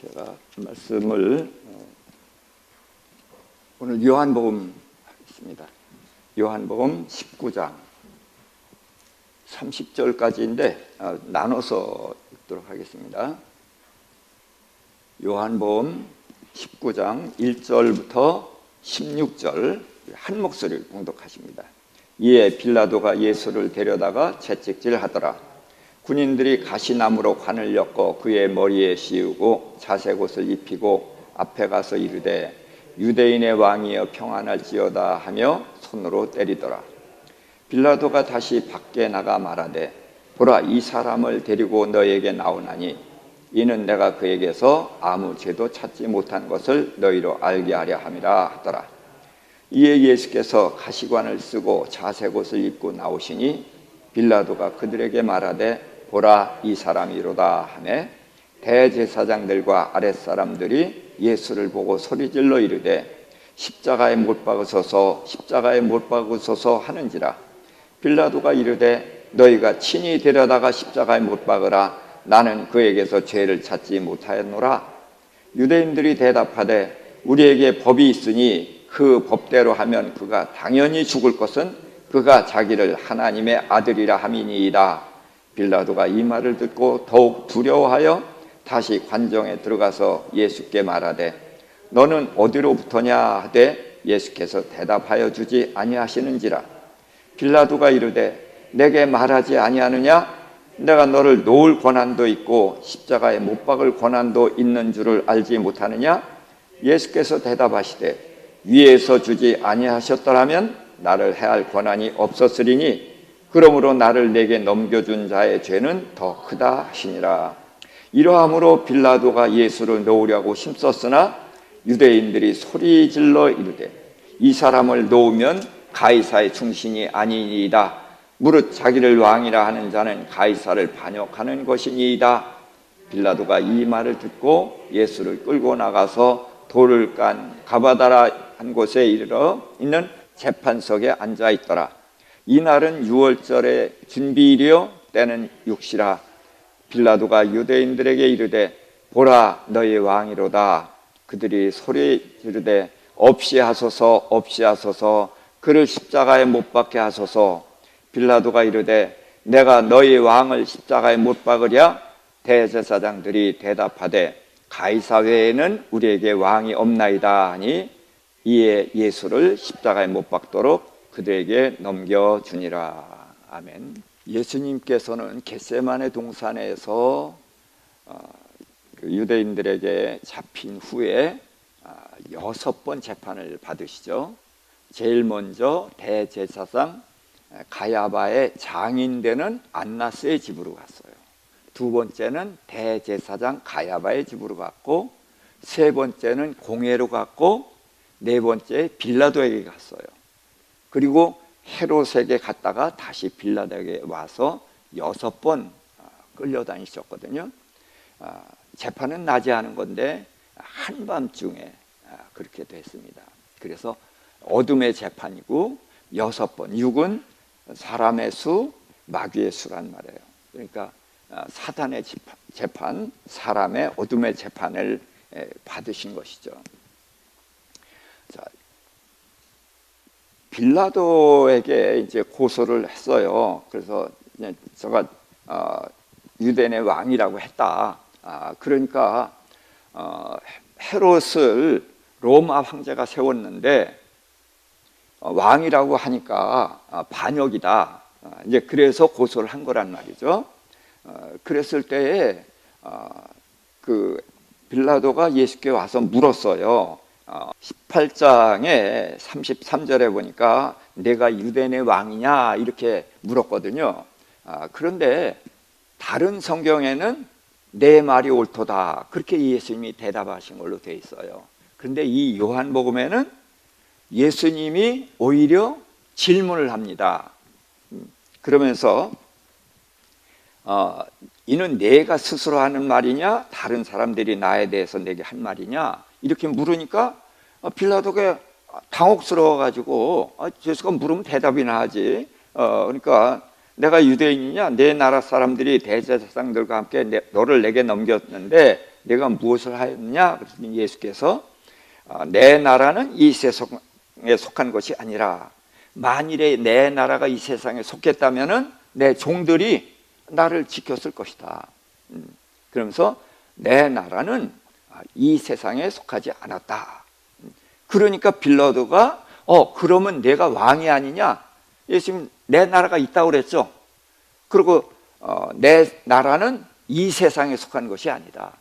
제가 말씀을 오늘 요한복음 하겠습니다. 요한복음 19장 30절까지인데 나눠서 읽도록 하겠습니다. 요한복음 19장 1절부터 16절 한 목소리를 봉독하십니다. 이에 빌라도가 예수를 데려다가 채찍질하더라. 군인들이 가시나무로 관을 엮어 그의 머리에 씌우고 자색옷을 입히고 앞에 가서 이르되 유대인의 왕이여 평안할지어다 하며 손으로 때리더라. 빌라도가 다시 밖에 나가 말하되 보라, 이 사람을 데리고 너에게 나오나니 이는 내가 그에게서 아무 죄도 찾지 못한 것을 너희로 알게 하려 함이라 하더라. 이에 예수께서 가시관을 쓰고 자색옷을 입고 나오시니 빌라도가 그들에게 말하되 보라, 이 사람이로다 하매 대제사장들과 아랫사람들이 예수를 보고 소리질러 이르되 십자가에 못 박으소서, 십자가에 못 박으소서 하는지라. 빌라도가 이르되 너희가 친히 데려다가 십자가에 못 박으라. 나는 그에게서 죄를 찾지 못하였노라. 유대인들이 대답하되 우리에게 법이 있으니 그 법대로 하면 그가 당연히 죽을 것은 그가 자기를 하나님의 아들이라 함이니이다. 빌라도가 이 말을 듣고 더욱 두려워하여 다시 관정에 들어가서 예수께 말하되 너는 어디로부터냐 하되 예수께서 대답하여 주지 아니하시는지라. 빌라도가 이르되 내게 말하지 아니하느냐? 내가 너를 놓을 권한도 있고 십자가에 못 박을 권한도 있는 줄을 알지 못하느냐? 예수께서 대답하시되 위에서 주지 아니하셨더라면 나를 해할 권한이 없었으리니 그러므로 나를 내게 넘겨준 자의 죄는 더 크다 하시니라. 이러함으로 빌라도가 예수를 놓으려고 힘썼으나 유대인들이 소리질러 이르되 이 사람을 놓으면 가이사의 충신이 아니니이다. 무릇 자기를 왕이라 하는 자는 가이사를 반역하는 것이니이다. 빌라도가 이 말을 듣고 예수를 끌고 나가서 돌을 깐 가바다라 한 곳에 이르러 있는 재판석에 앉아 있더라. 이날은 6월절의 준비일이요 때는 육시라. 빌라도가 유대인들에게 이르되 보라, 너희 왕이로다. 그들이 소리 지르되 없이 하소서, 없이 하소서, 그를 십자가에 못 박게 하소서. 빌라도가 이르되 내가 너희 왕을 십자가에 못 박으랴? 대제사장들이 대답하되 가이사 외에는 우리에게 왕이 없나이다 하니 이에 예수를 십자가에 못 박도록 그들에게 넘겨주니라. 아멘. 예수님께서는 겟세마네 동산에서 유대인들에게 잡힌 후에 6번 재판을 받으시죠. 제일 먼저 대제사장 가야바의 장인 되는 안나스의 집으로 갔어요. 두 번째는 대제사장 가야바의 집으로 갔고, 세 번째는 공회로 갔고, 네 번째 빌라도에게 갔어요. 그리고 헤롯에게 갔다가 다시 빌라도에게 와서 6번 끌려다니셨거든요. 재판은 낮에 하는 건데 한밤중에 그렇게 됐습니다. 그래서 어둠의 재판이고 6번, 6은 사람의 수, 마귀의 수란 말이에요. 그러니까 사단의 재판, 사람의 어둠의 재판을 받으신 것이죠. 자, 빌라도에게 이제 고소를 했어요. 그래서 제가 유대인의 왕이라고 했다. 그러니까 헤롯을 로마 황제가 세웠는데 왕이라고 하니까 반역이다. 이제 그래서 고소를 한 거란 말이죠. 그랬을 때에 그 빌라도가 예수께 와서 물었어요. 18장에 33절에 보니까 내가 유대인의 왕이냐 이렇게 물었거든요. 그런데 다른 성경에는 내 말이 옳도다 그렇게 예수님이 대답하신 걸로 되어 있어요. 그런데 이 요한복음에는 예수님이 오히려 질문을 합니다. 그러면서 이는 내가 스스로 하는 말이냐 다른 사람들이 나에 대해서 내게 한 말이냐 이렇게 물으니까 빌라도가 당혹스러워가지고 예수가 물으면 대답이나 하지. 그러니까 내가 유대인이냐? 내 나라 사람들이 대제사장들과 함께 너를 내게 넘겼는데 내가 무엇을 하였느냐? 그랬더니 예수께서 내 나라는 이 세상에 속한 것이 아니라 만일에 내 나라가 이 세상에 속했다면은 내 종들이 나를 지켰을 것이다. 그러면서 내 나라는 이 세상에 속하지 않았다. 그러니까 빌라도가 그러면 내가 왕이 아니냐? 예수님 내 나라가 있다고 그랬죠. 그리고 내 나라는 이 세상에 속한 것이 아니다.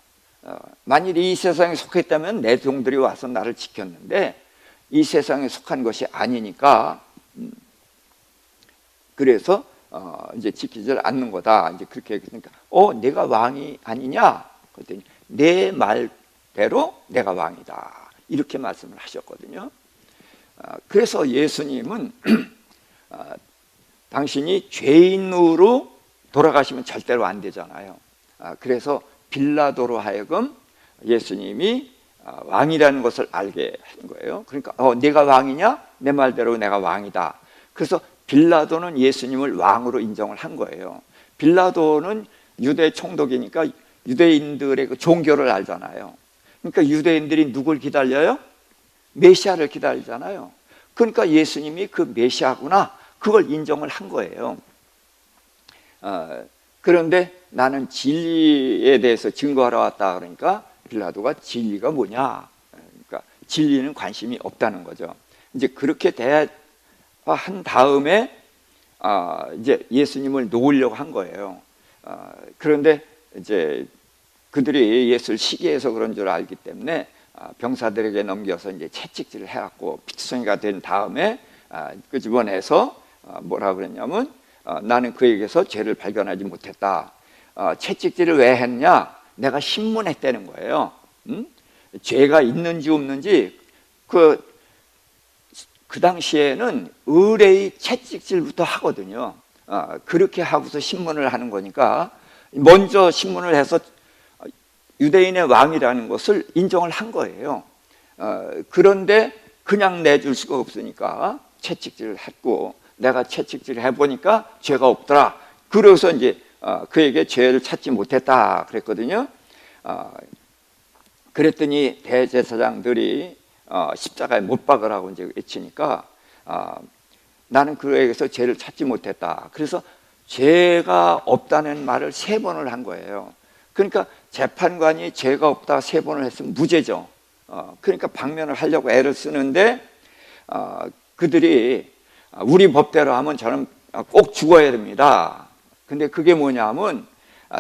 만일 이 세상에 속했다면 내 종들이 와서 나를 지켰는데 이 세상에 속한 것이 아니니까 그래서 이제 지키질 않는 거다. 이제 그렇게 얘기했으니까 내가 왕이 아니냐? 그랬더니 내 말대로 내가 왕이다. 이렇게 말씀을 하셨거든요. 그래서 예수님은 당신이 죄인으로 돌아가시면 절대로 안 되잖아요. 그래서 빌라도로 하여금 예수님이 왕이라는 것을 알게 한 거예요. 그러니까 내가 왕이냐? 내 말대로 내가 왕이다. 그래서 빌라도는 예수님을 왕으로 인정을 한 거예요. 빌라도는 유대 총독이니까 유대인들의 그 종교를 알잖아요. 그러니까 유대인들이 누굴 기다려요? 메시아를 기다리잖아요. 그러니까 예수님이 그 메시아구나, 그걸 인정을 한 거예요. 그런데 나는 진리에 대해서 증거하러 왔다 그러니까 빌라도가 진리가 뭐냐? 그러니까 진리는 관심이 없다는 거죠. 이제 그렇게 대화한 다음에 이제 예수님을 놓으려고 한 거예요. 그런데 이제 그들이 예수를 시기해서 그런 줄 알기 때문에 병사들에게 넘겨서 이제 채찍질을 해갖고 피투성이가 된 다음에 끄집어내서 뭐라 그랬냐면 나는 그에게서 죄를 발견하지 못했다. 채찍질을 왜 했냐? 내가 신문했다는 거예요. 죄가 있는지 없는지 그 당시에는 의뢰의 채찍질부터 하거든요. 그렇게 하고서 신문을 하는 거니까 먼저 신문을 해서 유대인의 왕이라는 것을 인정을 한 거예요. 그런데 그냥 내줄 수가 없으니까 채찍질을 했고 내가 채찍질을 해보니까 죄가 없더라. 그래서 이제 그에게 죄를 찾지 못했다 그랬거든요. 그랬더니 대제사장들이 십자가에 못 박으라고 이제 외치니까 나는 그에게서 죄를 찾지 못했다. 그래서 죄가 없다는 말을 3번을 한 거예요. 그러니까 재판관이 죄가 없다 3번을 했으면 무죄죠. 그러니까 방면을 하려고 애를 쓰는데 그들이 우리 법대로 하면 저는 꼭 죽어야 됩니다. 근데 그게 뭐냐면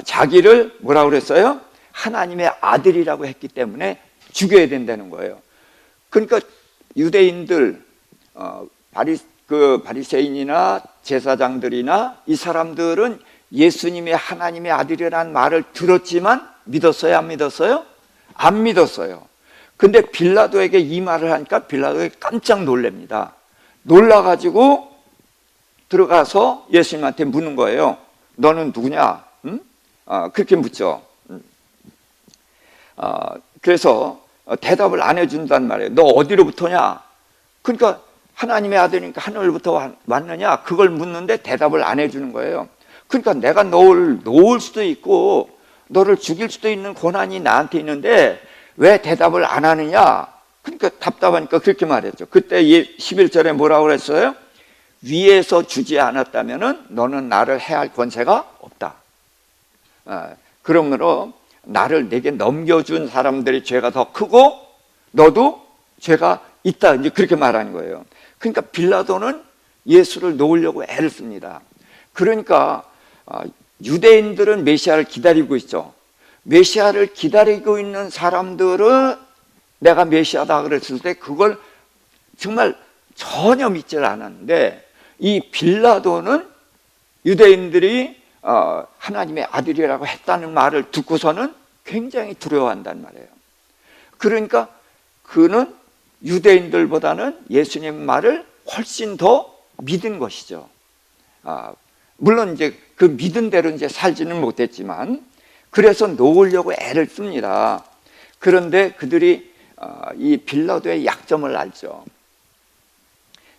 자기를 뭐라고 그랬어요? 하나님의 아들이라고 했기 때문에 죽여야 된다는 거예요. 그러니까 유대인들 바리새인이나 제사장들이나 이 사람들은 예수님이 하나님의 아들이라는 말을 들었지만 믿었어요? 안 믿었어요? 안 믿었어요. 근데 빌라도에게 이 말을 하니까 빌라도가 깜짝 놀랍니다. 놀라가지고 들어가서 예수님한테 묻는 거예요. 너는 누구냐? 응? 그렇게 묻죠. 그래서 대답을 안 해준단 말이에요. 너 어디로부터냐? 그러니까 하나님의 아들이니까 하늘부터 왔느냐? 그걸 묻는데 대답을 안 해주는 거예요. 그러니까 내가 너를 놓을 수도 있고 너를 죽일 수도 있는 권한이 나한테 있는데 왜 대답을 안 하느냐? 그러니까 답답하니까 그렇게 말했죠. 그때 11절에 뭐라고 그랬어요? 위에서 주지 않았다면 너는 나를 해할 권세가 없다. 그러므로 나를 내게 넘겨준 사람들의 죄가 더 크고 너도 죄가 있다. 이제 그렇게 말하는 거예요. 그러니까 빌라도는 예수를 놓으려고 애를 씁니다. 그러니까 유대인들은 메시아를 기다리고 있죠. 메시아를 기다리고 있는 사람들은 내가 메시아다 그랬을 때 그걸 정말 전혀 믿질 않았는데 이 빌라도는 유대인들이 하나님의 아들이라고 했다는 말을 듣고서는 굉장히 두려워한단 말이에요. 그러니까 그는 유대인들보다는 예수님 말을 훨씬 더 믿은 것이죠. 물론 이제 그 믿은 대로 이제 살지는 못했지만 그래서 놓으려고 애를 씁니다. 그런데 그들이 이 빌라도의 약점을 알죠.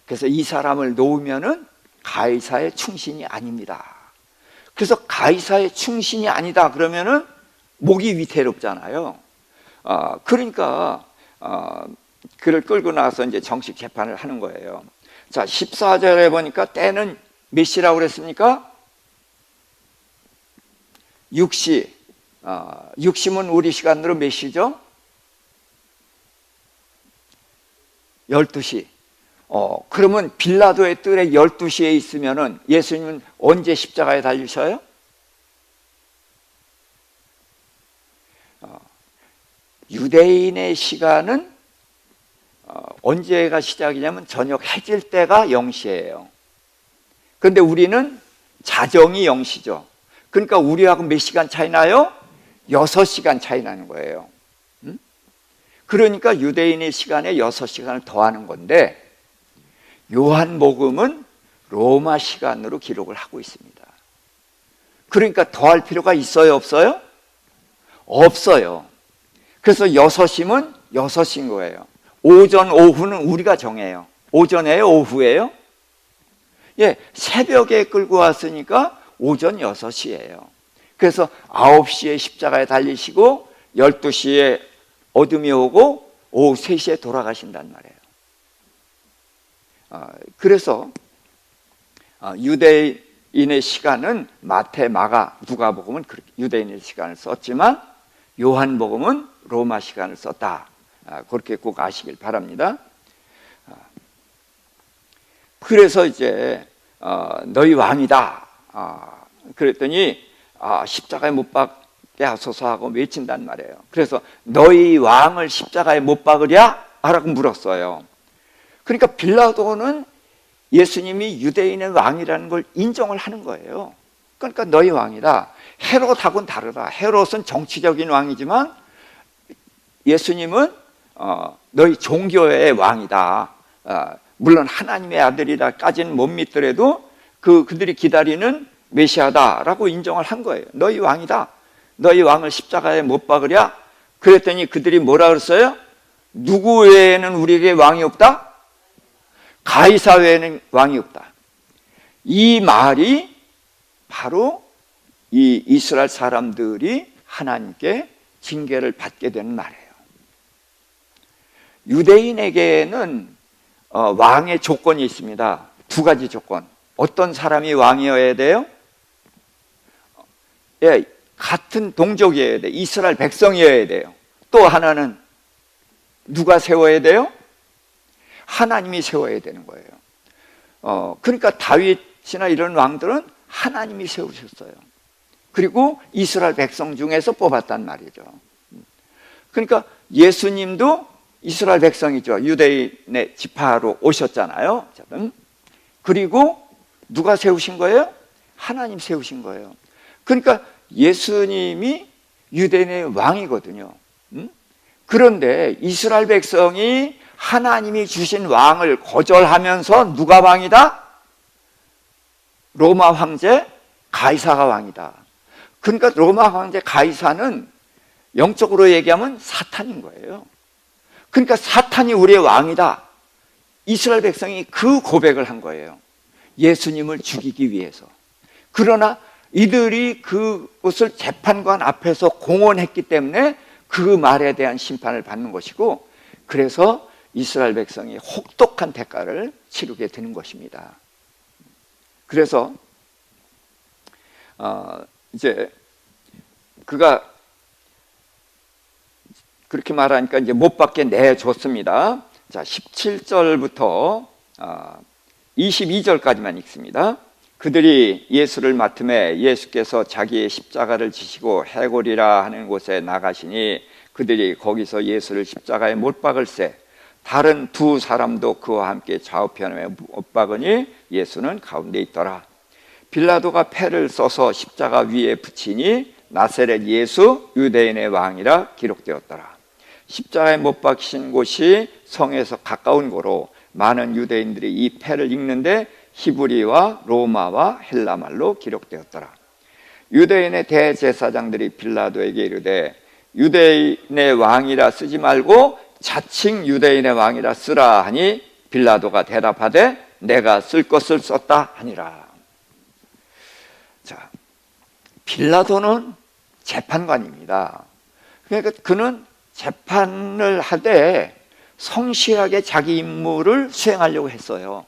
그래서 이 사람을 놓으면은 가이사의 충신이 아닙니다. 그래서 가이사의 충신이 아니다 그러면은 목이 위태롭잖아요. 그러니까 그를 끌고 나서 이제 정식 재판을 하는 거예요. 자, 14절에 보니까 때는 몇 시라고 그랬습니까? 6시. 6시면 우리 시간으로 몇 시죠? 12시. 그러면 빌라도의 뜰에 12시에 있으면은 예수님은 언제 십자가에 달리셔요? 유대인의 시간은 언제가 시작이냐면 저녁 해질 때가 0시예요. 그런데 우리는 자정이 0시죠. 그러니까 우리하고 몇 시간 차이 나요? 6시간 차이 나는 거예요. 그러니까 유대인의 시간에 6시간을 더하는 건데 요한복음은 로마 시간으로 기록을 하고 있습니다. 그러니까 더할 필요가 있어요, 없어요? 없어요. 그래서 6시면 6시인 거예요. 오전, 오후는 우리가 정해요. 오전이에요, 오후예요? 예, 새벽에 끌고 왔으니까 오전 6시예요. 그래서 9시에 십자가에 달리시고 12시에 어둠이 오고 오후 3시에 돌아가신단 말이에요. 그래서 유대인의 시간은 마태, 마가, 누가복음은 유대인의 시간을 썼지만 요한복음은 로마 시간을 썼다. 그렇게 꼭 아시길 바랍니다. 그래서 이제 너희 왕이다. 그랬더니 십자가에 못 박게 하소서 하고 외친단 말이에요. 그래서 너희 왕을 십자가에 못 박으랴? 라고 물었어요. 그러니까 빌라도는 예수님이 유대인의 왕이라는 걸 인정을 하는 거예요. 그러니까 너희 왕이다. 헤롯하고는 다르다. 헤롯은 정치적인 왕이지만 예수님은 너희 종교의 왕이다. 물론 하나님의 아들이라까지는 못 믿더라도 그들이 기다리는 메시아다라고 인정을 한 거예요. 너희 왕이다. 너희 왕을 십자가에 못 박으랴? 그랬더니 그들이 뭐라 그랬어요? 누구 외에는 우리에게 왕이 없다? 가이사 외에는 왕이 없다. 이 말이 바로 이 이스라엘 사람들이 하나님께 징계를 받게 되는 말이에요. 유대인에게는 왕의 조건이 있습니다. 2가지 조건. 어떤 사람이 왕이어야 돼요? 예, 같은 동족이어야 돼요. 이스라엘 백성이어야 돼요. 또 하나는 누가 세워야 돼요? 하나님이 세워야 되는 거예요. 그러니까 다윗이나 이런 왕들은 하나님이 세우셨어요. 그리고 이스라엘 백성 중에서 뽑았단 말이죠. 그러니까 예수님도 이스라엘 백성이죠. 유대인의 지파로 오셨잖아요. 그리고 누가 세우신 거예요? 하나님 세우신 거예요. 그러니까 예수님이 유대인의 왕이거든요. 그런데 이스라엘 백성이 하나님이 주신 왕을 거절하면서 누가 왕이다? 로마 황제 가이사가 왕이다. 그러니까 로마 황제 가이사는 영적으로 얘기하면 사탄인 거예요. 그러니까 사탄이 우리의 왕이다. 이스라엘 백성이 그 고백을 한 거예요. 예수님을 죽이기 위해서. 그러나 이들이 그것을 재판관 앞에서 공언했기 때문에 그 말에 대한 심판을 받는 것이고, 그래서 이스라엘 백성이 혹독한 대가를 치르게 되는 것입니다. 그래서 이제 그가 그렇게 말하니까 이제 못 박게 내줬습니다. 자, 17절부터 22절까지만 읽습니다. 그들이 예수를 맡음에 예수께서 자기의 십자가를 지시고 해골이라 하는 곳에 나가시니 그들이 거기서 예수를 십자가에 못 박을새 다른 2 사람도 그와 함께 좌우편에 못 박으니 예수는 가운데 있더라. 빌라도가 패를 써서 십자가 위에 붙이니 나사렛 예수 유대인의 왕이라 기록되었더라. 십자가에 못 박히신 곳이 성에서 가까운 고로 많은 유대인들이 이 패를 읽는데 히브리와 로마와 헬라말로 기록되었더라. 유대인의 대제사장들이 빌라도에게 이르되 유대인의 왕이라 쓰지 말고 자칭 유대인의 왕이라 쓰라 하니 빌라도가 대답하되 내가 쓸 것을 썼다 하니라. 자, 빌라도는 재판관입니다. 그러니까 그는 재판을 하되 성실하게 자기 임무를 수행하려고 했어요.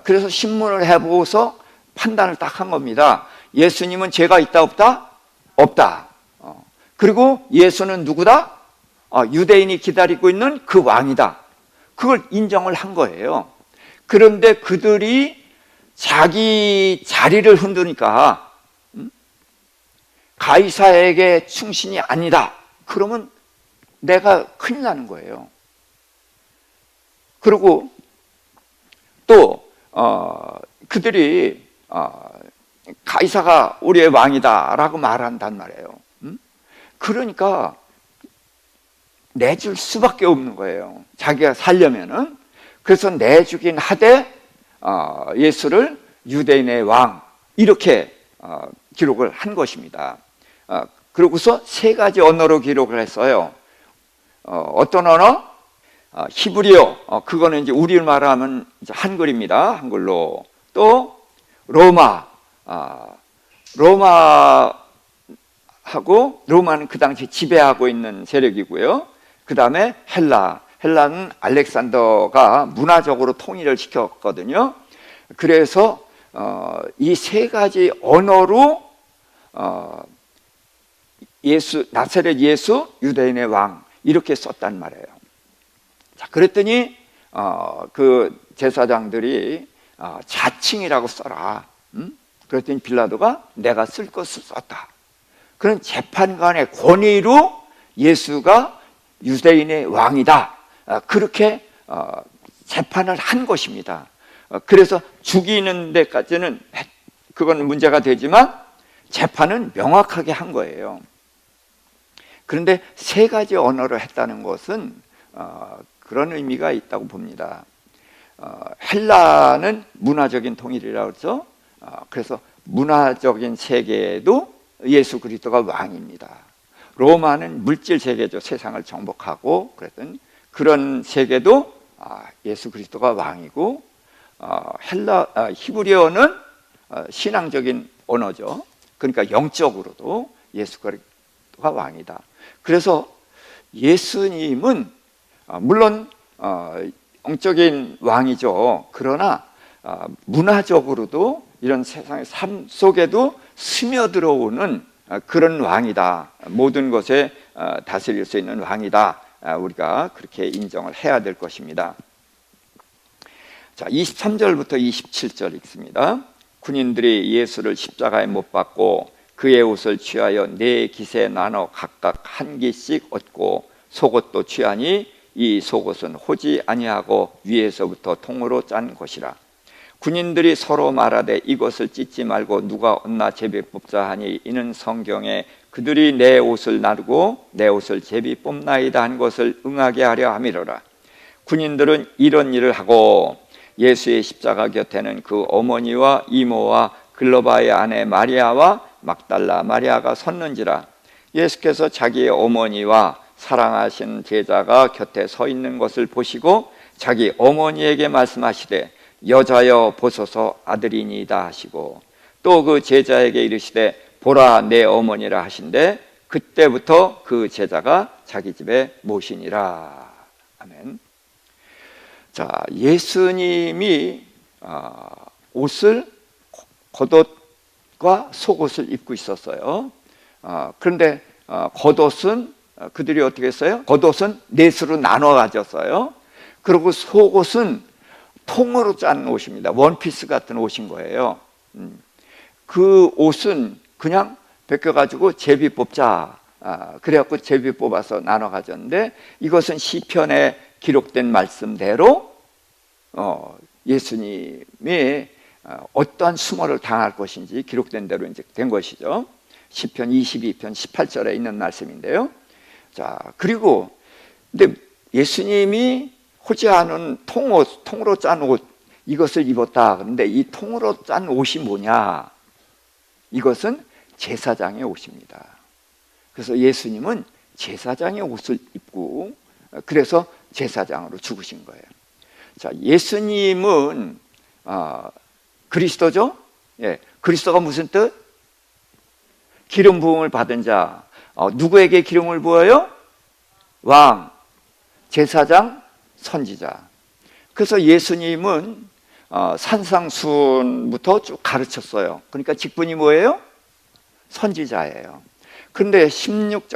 그래서 신문을 해보고서 판단을 딱 한 겁니다. 예수님은 죄가 있다 없다? 없다. 그리고 예수는 누구다? 유대인이 기다리고 있는 그 왕이다. 그걸 인정을 한 거예요. 그런데 그들이 자기 자리를 흔드니까 가이사에게 충신이 아니다. 그러면 내가 큰일 나는 거예요. 그리고 또 그들이 가이사가 우리의 왕이다라고 말한단 말이에요. 그러니까 내줄 수밖에 없는 거예요. 자기가 살려면은. 그래서 내주긴 하되 예수를 유대인의 왕 이렇게 기록을 한 것입니다. 그러고서 세 가지 언어로 기록을 했어요. 어떤 언어? 히브리어, 그거는 이제 우리를 말하면 이제 한글입니다. 한글로. 또 로마, 로마는 그 당시 지배하고 있는 세력이고요. 그 다음에 헬라는 알렉산더가 문화적으로 통일을 시켰거든요. 그래서 이 세 가지 언어로 나사렛 예수 유대인의 왕 이렇게 썼단 말이에요. 자, 그랬더니 그 제사장들이 자칭이라고 써라. 그랬더니 빌라도가 내가 쓸 것을 썼다. 그런 재판관의 권위로 예수가 유대인의 왕이다. 그렇게 재판을 한 것입니다. 그래서 죽이는 데까지는 그건 문제가 되지만 재판은 명확하게 한 거예요. 그런데 세 가지 언어를 했다는 것은 그런 의미가 있다고 봅니다. 헬라는 문화적인 통일이라고 그러죠. 그래서 문화적인 세계에도 예수 그리스도가 왕입니다. 로마는 물질 세계죠. 세상을 정복하고 그랬던 그런 세계도 예수 그리스도가 왕이고, 히브리어는 신앙적인 언어죠. 그러니까 영적으로도 예수 그리스도가 왕이다. 그래서 예수님은 물론 영적인 왕이죠. 그러나 문화적으로도 이런 세상의 삶 속에도 스며들어오는 그런 왕이다. 모든 것에 다스릴 수 있는 왕이다. 우리가 그렇게 인정을 해야 될 것입니다. 자, 23절부터 27절 읽습니다. 군인들이 예수를 십자가에 못 박고 그의 옷을 취하여 네 깃에 나눠 각각 한 깃씩 얻고 속옷도 취하니 이 속옷은 호지 아니하고 위에서부터 통으로 짠 것이라. 군인들이 서로 말하되 이것을 찢지 말고 누가 얻나 제비 뽑자 하니 이는 성경에 그들이 내 옷을 나르고 내 옷을 제비 뽑나이다 한 것을 응하게 하려 함이로라. 군인들은 이런 일을 하고 예수의 십자가 곁에는 그 어머니와 이모와 글로바의 아내 마리아와 막달라 마리아가 섰는지라. 예수께서 자기의 어머니와 사랑하신 제자가 곁에 서 있는 것을 보시고 자기 어머니에게 말씀하시되 여자여 보소서 아들이니이다 하시고 또 그 제자에게 이르시되 보라 내 어머니라 하신대 그때부터 그 제자가 자기 집에 모시니라. 아멘. 자, 예수님이 옷을 겉옷과 속옷을 입고 있었어요. 그런데 겉옷은 그들이 어떻게 했어요? 겉옷은 넷으로 나눠 가졌어요. 그리고 속옷은 통으로 짠 옷입니다. 원피스 같은 옷인 거예요. 그 옷은 그냥 벗겨가지고 제비 뽑자. 그래갖고 제비 뽑아서 나눠 가졌는데 이것은 시편에 기록된 말씀대로 예수님이 어떠한 수모를 당할 것인지 기록된 대로 이제 된 것이죠. 시편 22편 18절에 있는 말씀인데요. 자, 그리고 근데 예수님이 호지 않은 통옷, 통으로 짠 옷 이것을 입었다. 그런데 이 통으로 짠 옷이 뭐냐? 이것은 제사장의 옷입니다. 그래서 예수님은 제사장의 옷을 입고 그래서 제사장으로 죽으신 거예요. 자, 예수님은 그리스도죠? 예, 그리스도가 무슨 뜻? 기름 부음을 받은 자. 누구에게 기름을 부어요? 왕, 제사장, 선지자. 그래서 예수님은 산상수훈부터 쭉 가르쳤어요. 그러니까 직분이 뭐예요? 선지자예요. 그런데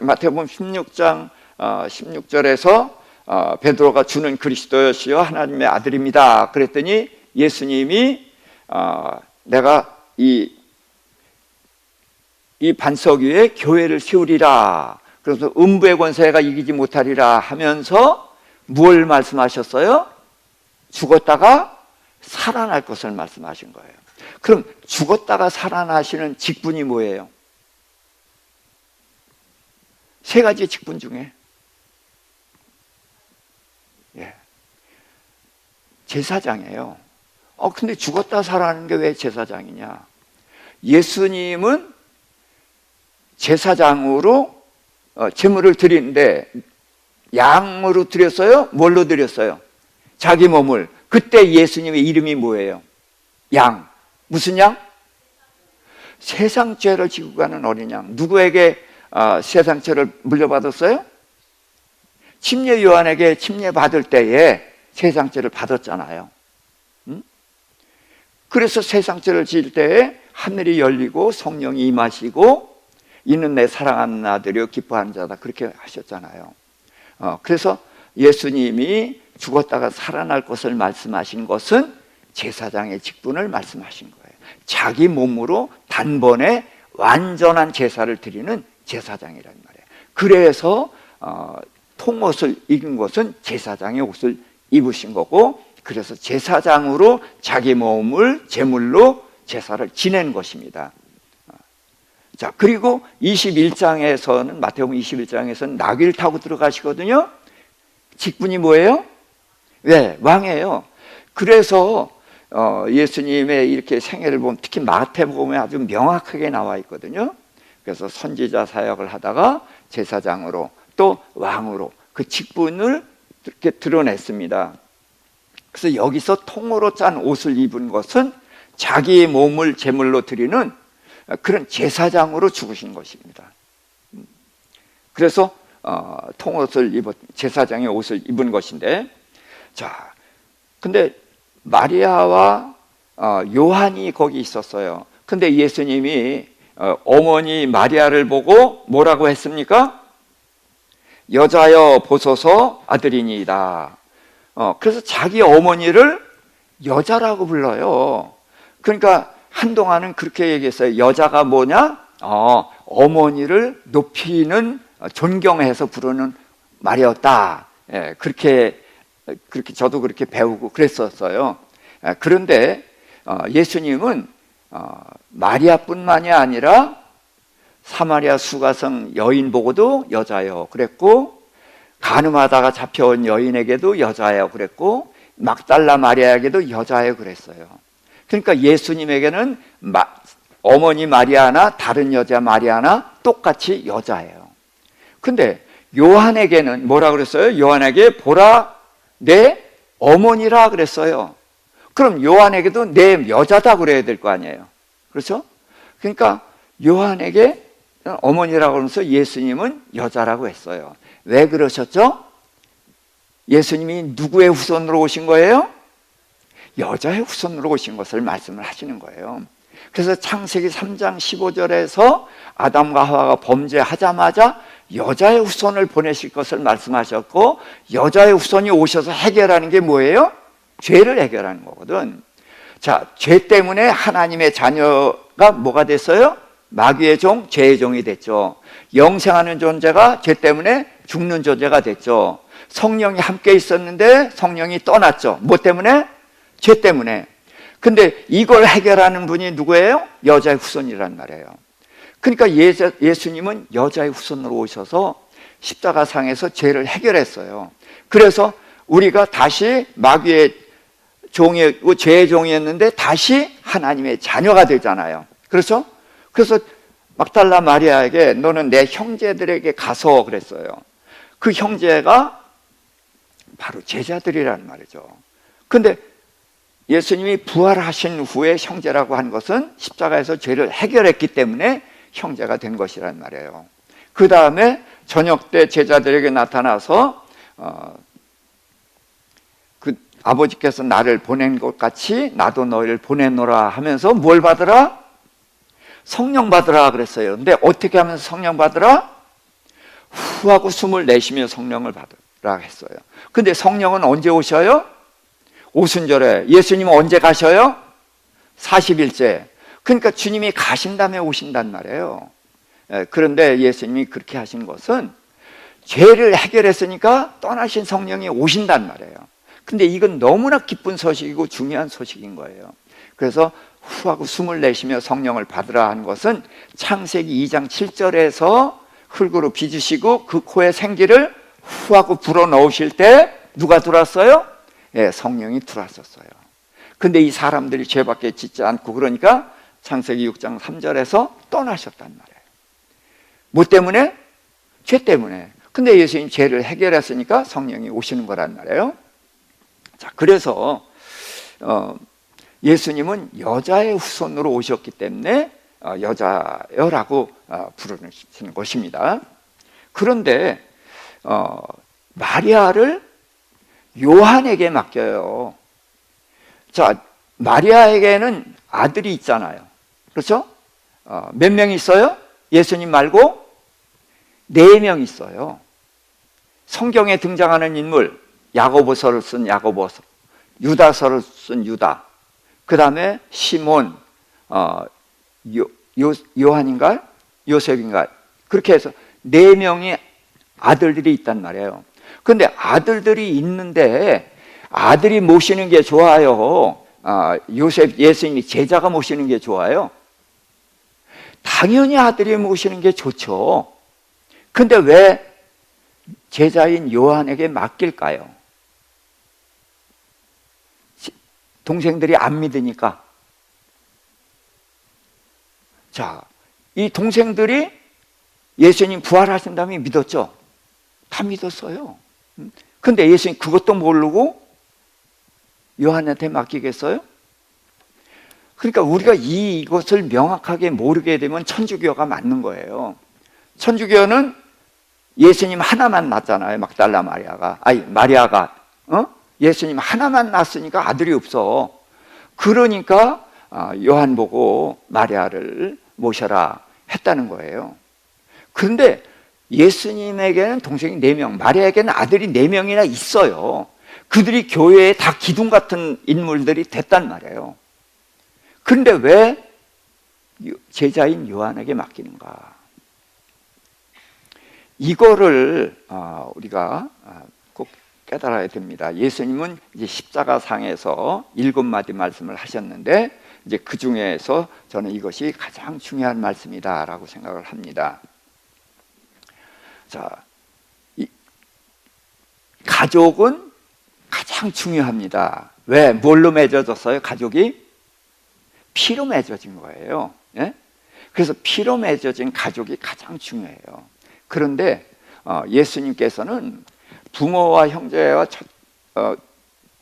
마태복음 16장 16절에서 베드로가 주는 그리스도시요 하나님의 아들입니다. 그랬더니 예수님이 내가 이 반석 위에 교회를 세우리라. 그래서 음부의 권세가 이기지 못하리라 하면서 뭘 말씀하셨어요? 죽었다가 살아날 것을 말씀하신 거예요. 그럼 죽었다가 살아나시는 직분이 뭐예요? 세 가지 직분 중에 제사장이에요. 근데 죽었다 살아나는 게 왜 제사장이냐? 예수님은 제사장으로 제물을 드리는데 양으로 드렸어요? 뭘로 드렸어요? 자기 몸을. 그때 예수님의 이름이 뭐예요? 양. 무슨 양? 세상 죄를 지고 가는 어린 양. 누구에게 세상 죄를 물려받았어요? 침례 요한에게 침례 받을 때에 세상 죄를 받았잖아요. 그래서 세상 죄를 지을 때에 하늘이 열리고 성령이 임하시고 이는 내 사랑하는 아들이요 기뻐하는 자다, 그렇게 하셨잖아요. 그래서 예수님이 죽었다가 살아날 것을 말씀하신 것은 제사장의 직분을 말씀하신 거예요. 자기 몸으로 단번에 완전한 제사를 드리는 제사장이란 말이에요. 그래서 통옷을 입은 것은 제사장의 옷을 입으신 거고, 그래서 제사장으로 자기 몸을 제물로 제사를 지낸 것입니다. 자, 그리고 21장에서는 마태복음 21장에서는 나귀를 타고 들어가시거든요. 직분이 뭐예요? 네, 왕이에요. 그래서 예수님의 이렇게 생애를 보면 특히 마태복음에 아주 명확하게 나와 있거든요. 그래서 선지자 사역을 하다가 제사장으로 또 왕으로 그 직분을 이렇게 드러냈습니다. 그래서 여기서 통으로 짠 옷을 입은 것은 자기의 몸을 제물로 드리는 그런 제사장으로 죽으신 것입니다. 그래서 통옷을 제사장의 옷을 입은 것인데, 자, 근데 마리아와 요한이 거기 있었어요. 근데 예수님이 어머니 마리아를 보고 뭐라고 했습니까? 여자여 보소서 아들이니이다. 그래서 자기 어머니를 여자라고 불러요. 그러니까 한동안은 그렇게 얘기했어요. 여자가 뭐냐? 어머니를 높이는, 존경해서 부르는 말이었다. 그렇게 저도 그렇게 배우고 그랬었어요. 그런데 예수님은 마리아뿐만이 아니라 사마리아 수가성 여인 보고도 여자요 그랬고, 간음하다가 잡혀온 여인에게도 여자요 그랬고, 막달라 마리아에게도 여자요 그랬어요. 그러니까 예수님에게는 어머니 마리아나 다른 여자 마리아나 똑같이 여자예요. 근데 요한에게는 뭐라 그랬어요? 요한에게 보라 내 어머니라 그랬어요. 그럼 요한에게도 내 여자다 그래야 될 거 아니에요. 그렇죠? 그러니까 요한에게 어머니라고 하면서 예수님은 여자라고 했어요. 왜 그러셨죠? 예수님이 누구의 후손으로 오신 거예요? 여자의 후손으로 오신 것을 말씀을 하시는 거예요. 그래서 창세기 3장 15절에서 아담과 하와가 범죄하자마자 여자의 후손을 보내실 것을 말씀하셨고, 여자의 후손이 오셔서 해결하는 게 뭐예요? 죄를 해결하는 거거든. 자, 죄 때문에 하나님의 자녀가 뭐가 됐어요? 마귀의 종, 죄의 종이 됐죠. 영생하는 존재가 죄 때문에 죽는 존재가 됐죠. 성령이 함께 있었는데 성령이 떠났죠. 뭐 때문에? 죄 때문에. 근데 이걸 해결하는 분이 누구예요? 여자의 후손이란 말이에요. 그러니까 예수님은 여자의 후손으로 오셔서 십자가상에서 죄를 해결했어요. 그래서 우리가 다시 마귀의 종이었고 죄의 종이었는데 다시 하나님의 자녀가 되잖아요. 그렇죠? 그래서 막달라 마리아에게 너는 내 형제들에게 가서 그랬어요. 그 형제가 바로 제자들이란 말이죠. 근데 예수님이 부활하신 후에 형제라고 한 것은 십자가에서 죄를 해결했기 때문에 형제가 된 것이란 말이에요. 그 다음에 저녁 때 제자들에게 나타나서 그 아버지께서 나를 보낸 것 같이 나도 너희를 보내노라 하면서 뭘 받으라? 성령 받으라 그랬어요. 근데 어떻게 하면서 성령 받으라? 후하고 숨을 내쉬며 성령을 받으라 했어요. 근데 성령은 언제 오셔요? 오순절에. 예수님은 언제 가셔요? 40일째. 그러니까 주님이 가신 다음에 오신단 말이에요. 그런데 예수님이 그렇게 하신 것은 죄를 해결했으니까 떠나신 성령이 오신단 말이에요. 근데 이건 너무나 기쁜 소식이고 중요한 소식인 거예요. 그래서 후하고 숨을 내쉬며 성령을 받으라 한 것은 창세기 2장 7절에서 흙으로 빚으시고 그 코에 생기를 후하고 불어넣으실 때 누가 들어왔어요? 성령이 들어왔었어요. 근데 이 사람들이 죄밖에 짓지 않고 그러니까 창세기 6장 3절에서 떠나셨단 말이에요. 뭐 때문에? 죄 때문에. 근데 예수님 죄를 해결했으니까 성령이 오시는 거란 말이에요. 자, 그래서 예수님은 여자의 후손으로 오셨기 때문에 여자여라고 부르시는 것입니다. 그런데 마리아를 요한에게 맡겨요. 자, 마리아에게는 아들이 있잖아요. 그렇죠? 몇 명 있어요? 예수님 말고 4명 있어요. 성경에 등장하는 인물, 야고보서를 쓴 야고보서, 유다서를 쓴 유다, 그 다음에 시몬, 요한인가? 요셉인가? 그렇게 해서 4명의 아들들이 있단 말이에요. 그런데 아들들이 있는데 아들이 모시는 게 좋아요? 요셉, 예수님이 제자가 모시는 게 좋아요? 당연히 아들이 모시는 게 좋죠. 근데 왜 제자인 요한에게 맡길까요? 동생들이 안 믿으니까. 자, 이 동생들이 예수님 부활하신 다음에 믿었죠? 다 믿었어요. 근데 예수님 그것도 모르고 요한한테 맡기겠어요? 그러니까 우리가 이것을 명확하게 모르게 되면 천주교가 맞는 거예요. 천주교는 예수님 하나만 낳잖아요. 막달라 마리아가 예수님 하나만 낳았으니까 아들이 없어. 그러니까 요한 보고 마리아를 모셔라 했다는 거예요. 그런데 예수님에게는 동생이 4명, 마리아에게는 아들이 4명이나 있어요. 그들이 교회에 다 기둥 같은 인물들이 됐단 말이에요. 그런데 왜 제자인 요한에게 맡기는가? 이거를 우리가 꼭 깨달아야 됩니다. 예수님은 이제 십자가상에서 7마디 말씀을 하셨는데 이제 그 중에서 저는 이것이 가장 중요한 말씀이다라고 생각을 합니다. 자, 가족은 가장 중요합니다. 왜? 뭘로 맺어졌어요? 가족이? 피로 맺어진 거예요. 예? 그래서 피로 맺어진 가족이 가장 중요해요. 그런데 예수님께서는 부모와 형제와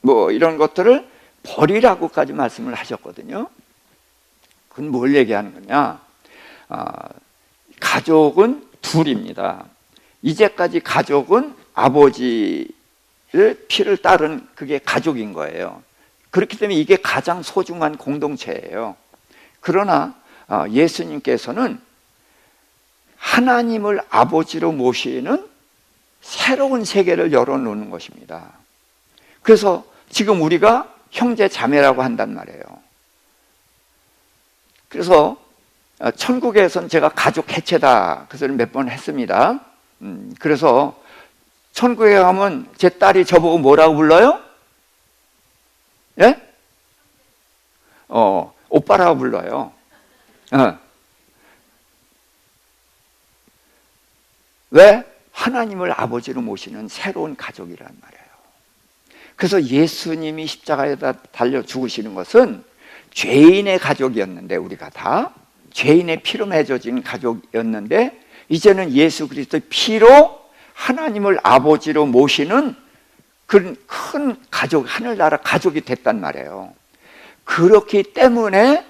뭐 이런 것들을 버리라고까지 말씀을 하셨거든요. 그건 뭘 얘기하는 거냐? 가족은 둘입니다. 이제까지 가족은 아버지를 피를 따른 그게 가족인 거예요. 그렇기 때문에 이게 가장 소중한 공동체예요. 그러나 예수님께서는 하나님을 아버지로 모시는 새로운 세계를 열어놓는 것입니다. 그래서 지금 우리가 형제 자매라고 한단 말이에요. 그래서 천국에서는 제가 가족 해체다 그 소리 몇 번 했습니다. 그래서 천국에 가면 제 딸이 저보고 뭐라고 불러요? 예? 오빠라고 불러요. 왜? 하나님을 아버지로 모시는 새로운 가족이란 말이에요. 그래서 예수님이 십자가에다 달려 죽으시는 것은 죄인의 가족이었는데, 우리가 다 죄인의 피로 맺어진 가족이었는데 이제는 예수 그리스도의 피로 하나님을 아버지로 모시는 그런 큰 가족, 하늘나라 가족이 됐단 말이에요. 그렇기 때문에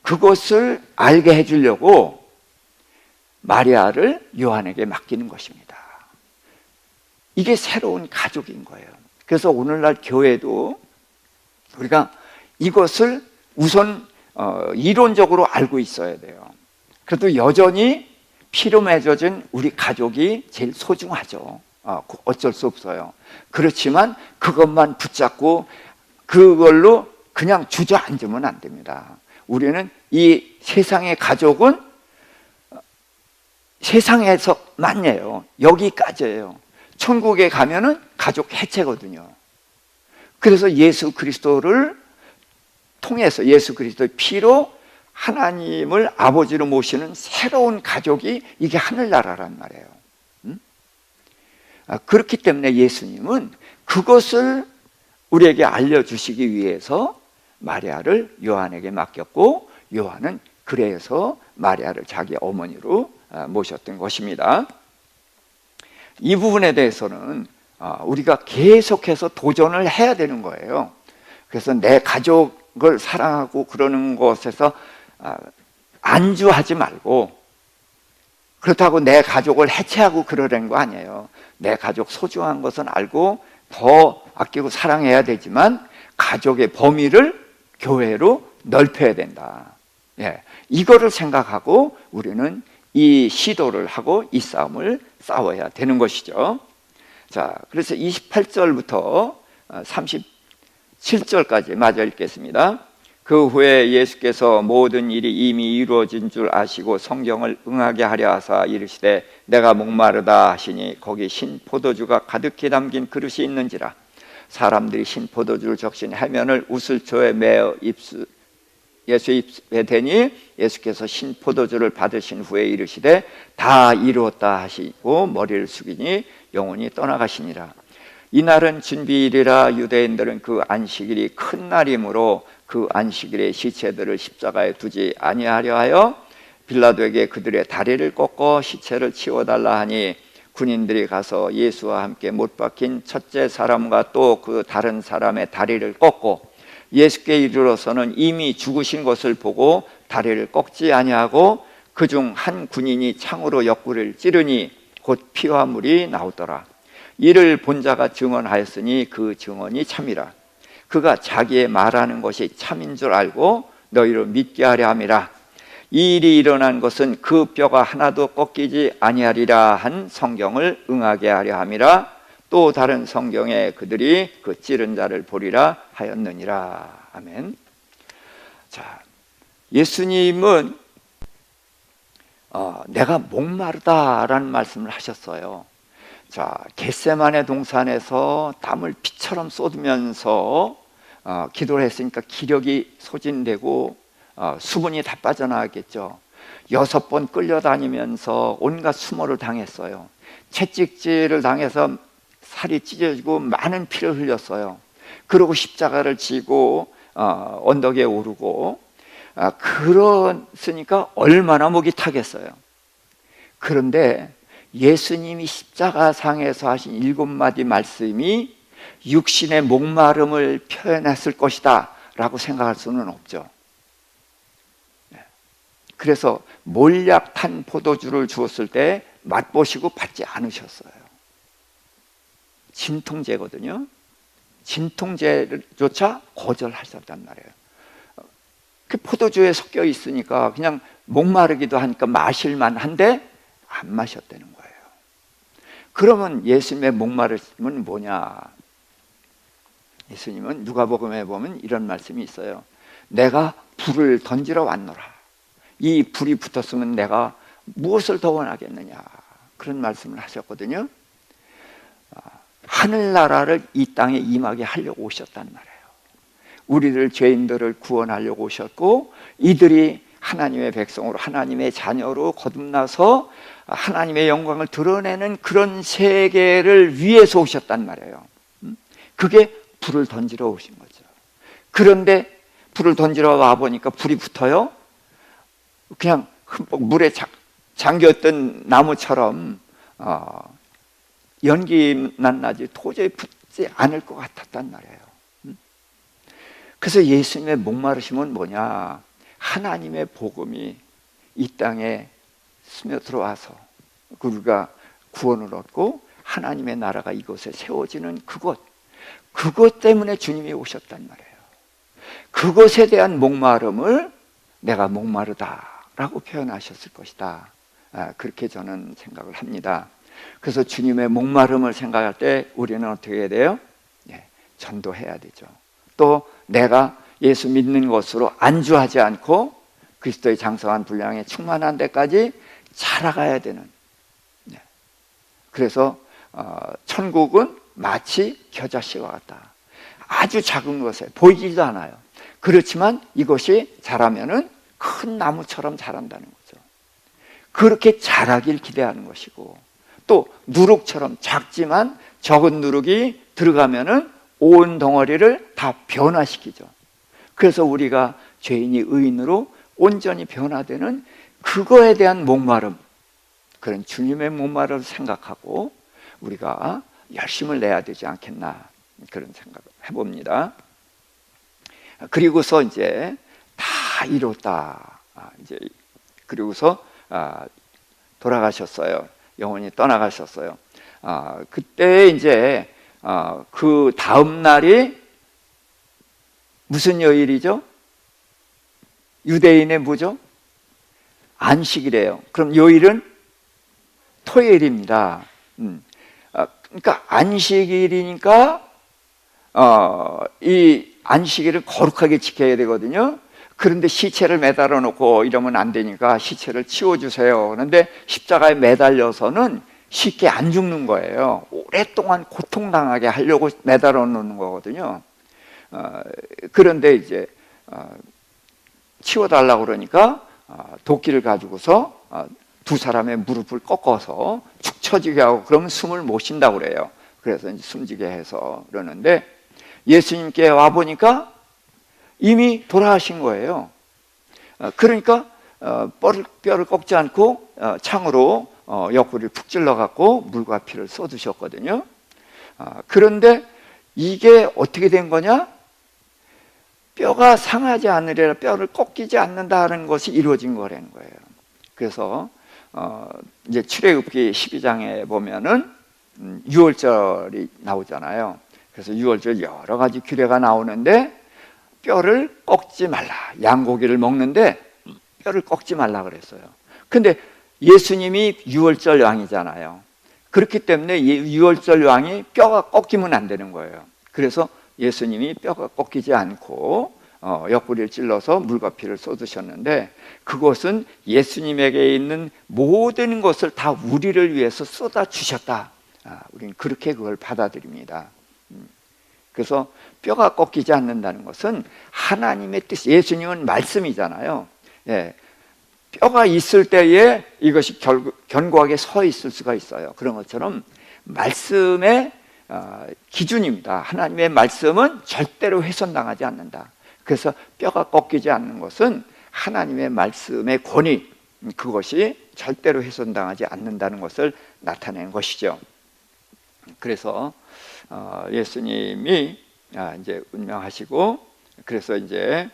그것을 알게 해주려고 마리아를 요한에게 맡기는 것입니다. 이게 새로운 가족인 거예요. 그래서 오늘날 교회도 우리가 이것을 우선 이론적으로 알고 있어야 돼요. 그래도 여전히 피로 맺어진 우리 가족이 제일 소중하죠. 어쩔 수 없어요. 그렇지만 그것만 붙잡고 그걸로 그냥 주저앉으면 안 됩니다. 우리는 이 세상의 가족은 세상에서만이에요. 여기까지예요. 천국에 가면은 가족 해체거든요. 그래서 예수 그리스도를 통해서 예수 그리스도의 피로 하나님을 아버지로 모시는 새로운 가족이 이게 하늘나라란 말이에요. 그렇기 때문에 예수님은 그것을 우리에게 알려주시기 위해서 마리아를 요한에게 맡겼고, 요한은 그래서 마리아를 자기 어머니로 모셨던 것입니다. 이 부분에 대해서는 우리가 계속해서 도전을 해야 되는 거예요. 그래서 내 가족을 사랑하고 그러는 것에서 안주하지 말고, 그렇다고 내 가족을 해체하고 그러려는 거 아니에요. 내 가족 소중한 것은 알고 더 아끼고 사랑해야 되지만 가족의 범위를 교회로 넓혀야 된다. 이거를 생각하고 우리는 이 시도를 하고 이 싸움을 싸워야 되는 것이죠. 자, 그래서 28절부터 37절까지 마저 읽겠습니다. 그 후에 예수께서 모든 일이 이미 이루어진 줄 아시고 성경을 응하게 하려 하사 이르시되 내가 목마르다 하시니 거기 신 포도주가 가득히 담긴 그릇이 있는지라. 사람들이 신 포도주를 적신 해면을 우슬초에 매어 예수 입에 대니 예수께서 신 포도주를 받으신 후에 이르시되 다 이루었다 하시고 머리를 숙이니 영혼이 떠나가시니라. 이날은 준비일이라 유대인들은 그 안식일이 큰 날이므로 그 안식일에 시체들을 십자가에 두지 아니하려 하여 빌라도에게 그들의 다리를 꺾어 시체를 치워달라 하니 군인들이 가서 예수와 함께 못 박힌 첫째 사람과 또 그 다른 사람의 다리를 꺾고 예수께 이르러서는 이미 죽으신 것을 보고 다리를 꺾지 아니하고 그중 한 군인이 창으로 옆구리를 찌르니 곧 피와 물이 나오더라. 이를 본 자가 증언하였으니 그 증언이 참이라. 그가 자기의 말하는 것이 참인 줄 알고 너희를 믿게 하려 함이라. 이 일이 일어난 것은 그 뼈가 하나도 꺾이지 아니하리라 한 성경을 응하게 하려 함이라. 또 다른 성경에 그들이 그 찌른 자를 보리라 하였느니라. 아멘. 자, 예수님은 내가 목마르다라는 말씀을 하셨어요. 자, 겟세마네 동산에서 땀을 피처럼 쏟으면서 기도를 했으니까 기력이 소진되고 수분이 다 빠져나왔겠죠. 6번 끌려다니면서 온갖 수모를 당했어요. 채찍질을 당해서 살이 찢어지고 많은 피를 흘렸어요. 그리고 십자가를 지고 언덕에 오르고 그랬으니까 얼마나 목이 타겠어요. 그런데 예수님이 십자가상에서 하신 7마디 말씀이 육신의 목마름을 표현했을 것이다 라고 생각할 수는 없죠. 그래서 몰약 탄 포도주를 주었을 때 맛보시고 받지 않으셨어요. 진통제거든요. 진통제조차 거절하셨단 말이에요. 그 포도주에 섞여 있으니까 그냥 목마르기도 하니까 마실만 한데 안 마셨다는 거예요. 그러면 예수님의 목마름은 뭐냐? 예수님은 누가복음에 보면 이런 말씀이 있어요. 내가 불을 던지러 왔노라. 이 불이 붙었으면 내가 무엇을 더 원하겠느냐? 그런 말씀을 하셨거든요. 하늘나라를 이 땅에 임하게 하려고 오셨단 말이에요. 우리들 죄인들을 구원하려고 오셨고 이들이 하나님의 백성으로 하나님의 자녀로 거듭나서 하나님의 영광을 드러내는 그런 세계를 위해서 오셨단 말이에요. 그게 불을 던지러 오신 거죠. 그런데 불을 던지러 와보니까 불이 붙어요. 그냥 흠뻑 물에 잠겼던 나무처럼 연기 났나지 도저히 붙지 않을 것 같았단 말이에요. 그래서 예수님의 목마르심은 뭐냐? 하나님의 복음이 이 땅에 스며들어와서 우리가 구원을 얻고 하나님의 나라가 이곳에 세워지는 그것 때문에 주님이 오셨단 말이에요. 그것에 대한 목마름을 내가 목마르다라고 표현하셨을 것이다. 그렇게 저는 생각을 합니다. 그래서 주님의 목마름을 생각할 때 우리는 어떻게 해야 돼요? 전도해야 되죠. 또 내가 예수 믿는 것으로 안주하지 않고 그리스도의 장성한 분량에 충만한 데까지 자라가야 되는. 그래서 천국은 마치 겨자씨와 같다. 아주 작은 것에 보이지도 않아요. 그렇지만 이것이 자라면은 큰 나무처럼 자란다는 거죠. 그렇게 자라길 기대하는 것이고, 또 누룩처럼 작지만 적은 누룩이 들어가면은 온 덩어리를 다 변화시키죠. 그래서 우리가 죄인이 의인으로 온전히 변화되는 그거에 대한 목마름, 그런 주님의 목마름을 생각하고 우리가 열심을 내야 되지 않겠나, 그런 생각을 해봅니다. 그리고서 이제 다 이뤘다. 이제 그리고서 돌아가셨어요. 영원히 떠나가셨어요. 그때 이제 그 다음 날이 무슨 요일이죠? 유대인의 뭐죠? 안식이래요. 그럼 요일은 토요일입니다. 그러니까 안식일이니까 이 안식일을 거룩하게 지켜야 되거든요. 그런데 시체를 매달아 놓고 이러면 안 되니까 시체를 치워주세요. 그런데 십자가에 매달려서는 쉽게 안 죽는 거예요. 오랫동안 고통당하게 하려고 매달아 놓는 거거든요. 그런데 이제 치워달라고 그러니까 도끼를 가지고서 두 사람의 무릎을 꺾어서 축 처지게 하고, 그러면 숨을 못 쉰다고 그래요. 그래서 이제 숨지게 해서 그러는데, 예수님께 와보니까 이미 돌아가신 거예요. 그러니까 뼈를 꺾지 않고 창으로 옆구리를 푹 찔러갖고 물과 피를 쏟으셨거든요. 그런데 이게 어떻게 된 거냐? 뼈가 상하지 않으리라, 뼈를 꺾이지 않는다는 것이 이루어진 거라는 거예요. 그래서 이제 출애굽기 12장에 보면은 6월절이 나오잖아요. 그래서 6월절 여러 가지 규례가 나오는데 뼈를 꺾지 말라. 양고기를 먹는데 뼈를 꺾지 말라 그랬어요. 근데 예수님이 6월절 왕이잖아요. 그렇기 때문에 6월절 왕이 뼈가 꺾이면 안 되는 거예요. 그래서 예수님이 뼈가 꺾이지 않고 옆구리를 찔러서 물과 피를 쏟으셨는데, 그것은 예수님에게 있는 모든 것을 다 우리를 위해서 쏟아주셨다. 우리는 그렇게 그걸 받아들입니다. 그래서 뼈가 꺾이지 않는다는 것은 하나님의 뜻, 예수님은 말씀이잖아요. 뼈가 있을 때에 이것이 견고하게 서 있을 수가 있어요. 그런 것처럼 말씀의 기준입니다. 하나님의 말씀은 절대로 훼손당하지 않는다. 그래서 뼈가 꺾이지 않는 것은 하나님의 말씀의 권위, 그것이 절대로 훼손당하지 않는다는 것을 나타낸 것이죠. 그래서 예수님이 이제 운명하시고, 그래서 이제